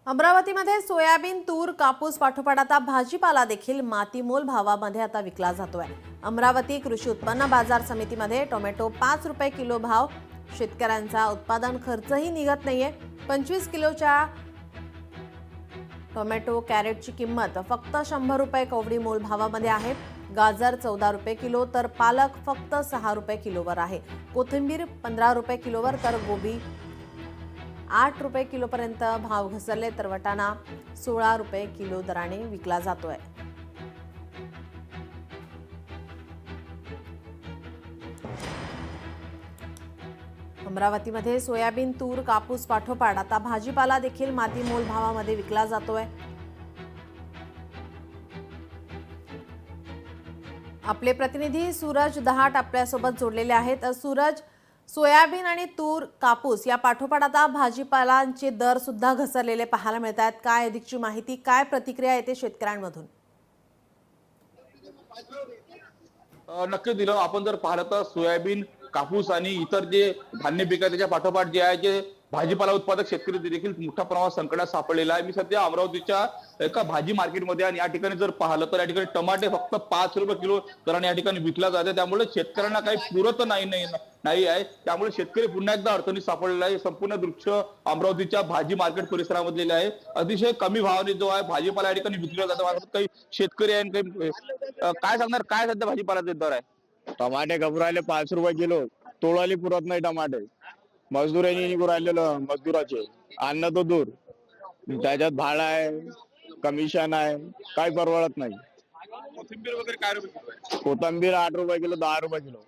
अमरावतीमध्ये सोयाबीन, तूर, कापूस पाठोपाठ आता भाजीपाला देखील मातीमोल भावामध्ये आता विकला जातोय। अमरावती कृषी उत्पन्न बाजार समितीमध्ये टोमॅटो 5 रुपये किलो भाव। शेतकऱ्यांचा उत्पादन खर्चही निघत नाहीये। 25 किलोच्या टोमॅटो कॅरेटची किंमत फक्त 100 रुपये कवडी मोल भावामध्ये आहे। गाजर 14 रुपये किलो तर पालक फक्त 6 रुपये किलोवर आहे। कोथिंबीर 15 रुपये किलोवर तर गोबी 8 रुपये किलोपर्यंत भाव घसरले तर वटाणा 16 रुपये किलो दराने विकला जातोय। अमरावतीमध्ये सोयाबीन, तूर, कापूस पाठोपाठ आता भाजीपाला देखील मातीमोल भावामध्ये विकला जातोय। आपले प्रतिनिधी सूरज दहाट आपल्यासोबत जोडलेले आहेत। सूरज, सोयाबीन आणि तूर, कापूस या पाठोपाठ आता भाजीपालांचे दर सुद्धा घसरलेले पाहायला मिळतात। काय अधिकची माहिती, काय प्रतिक्रिया येते शेतकऱ्यांमधून? नक्की दिलं आपण जर पाहिलं तर सोयाबीन, कापूस आणि इतर जे धान्य पिकं त्याच्या पाठोपाठ जे आहे जे भाजीपाला उत्पादक शेतकरी देखील मोठ्या प्रमाणात संकटात सापडलेला आहे। मी सध्या अमरावतीच्या एका भाजी मार्केटमध्ये आणि या ठिकाणी जर पाहिलं तर या ठिकाणी टमाटे फक्त 5 रुपये किलो दराने या ठिकाणी विकला जाते। त्यामुळे शेतकऱ्यांना काही पुरत नाही आहे। त्यामुळे शेतकरी पुन्हा एकदा अडचणीत सापडलेला आहे। संपूर्ण दृश्य अमरावतीच्या भाजी मार्केट परिसरामधले आहे। अतिशय कमी भावाने जो आहे भाजीपाला या ठिकाणी विकला जातो। काही शेतकरी आहे काही काय सांगणार, काय सध्या भाजीपाल्याचे दर आहे? टमाटे घबरायले 5 रुपये किलो, तोडायला पुरत नाही टमाटे। मजदुरांनी निघून राहिलेलं मजदुराचे अन्न तो दूर, त्याच्यात भाडं आहे, कमिशन आहे, काही परवडत नाही। कोथिंबीर वगैरे काय रुपये किलो आहे? कोथिंबीर 8 रुपये किलो, 10 रुपये किलो।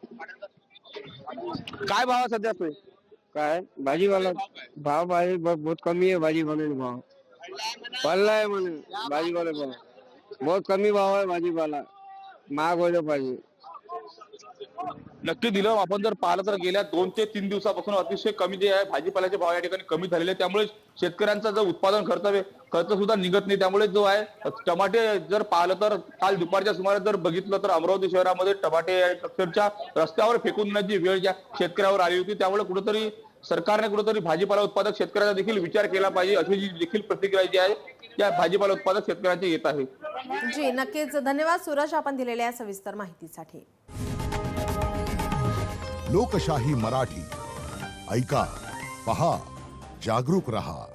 काय भाव सध्या असतोय? काय भाजीवाला भाव भाजी बहुत कमी है। भाजीवाले भाव पल्ला है म्हणे, भाजीवाले भाव बहुत कमी भाव आहे। भाजीपाला महाग व्हायला पाहिजे। नक्की दिलं आपण जर पाहिलं तर गेल्या 2 ते 3 दिवसापासून अतिशय कमी जे आहे भाजीपाल्याचे भाव या ठिकाणी कमी झालेले आहे। त्यामुळे शेतकऱ्यांचा जो उत्पादन खर्च सुद्धा निघत नाही। त्यामुळे जो आहे टमाटे जर पाहिलं तर काल दुपारच्या सुमारास जर बघितलं तर अमरावती शहरामध्ये टमाटे अक्षरशः रस्त्यावर फेकून देण्याची वेळ ज्या शेतकऱ्यावर आली होती। त्यामुळे कुठेतरी सरकारने कुठेतरी भाजीपाला उत्पादक शेतकऱ्यांचा देखील विचार केला पाहिजे, अशी जी देखील प्रतिक्रिया जी आहे त्या भाजीपाला उत्पादक शेतकऱ्यांची येत आहे। जी नक्कीच, धन्यवाद सूरज आपण दिलेल्या सविस्तर माहितीसाठी। लोकशाही मराठी ऐका, पहा, जागरूक रहा।